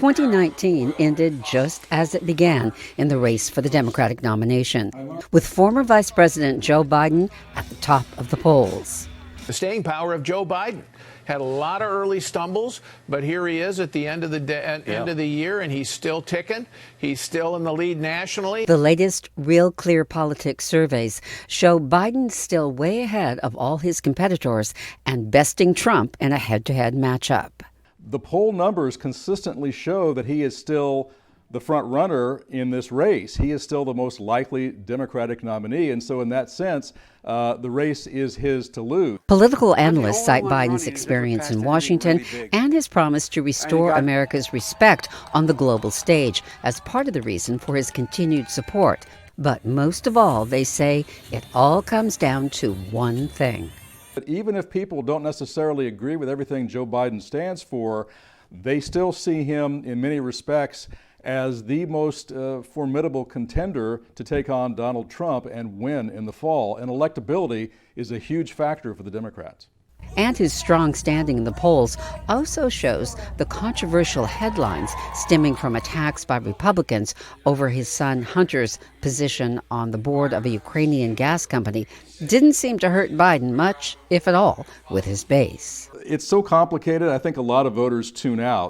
2019 ended just as it began in the race for the Democratic nomination, with former Vice President Joe Biden at the top of the polls. The staying power of Joe Biden had a lot of early stumbles, but here he is at the end of the year, and he's still ticking. He's still in the lead nationally. The latest Real Clear Politics surveys show Biden still way ahead of all his competitors and besting Trump in a head-to-head matchup. The poll numbers consistently show that he is still the front runner in this race. He is still the most likely Democratic nominee, and so in that sense, the race is his to lose. Political analysts cite Biden's experience in Washington and his promise to restore America's respect on the global stage as part of the reason for his continued support. But most of all, they say it all comes down to one thing. But even if people don't necessarily agree with everything Joe Biden stands for, they still see him in many respects as the most formidable contender to take on Donald Trump and win in the fall. And electability is a huge factor for the Democrats. And his strong standing in the polls also shows the controversial headlines stemming from attacks by Republicans over his son Hunter's position on the board of a Ukrainian gas company didn't seem to hurt Biden much, if at all, with his base. It's so complicated, I think a lot of voters tune out.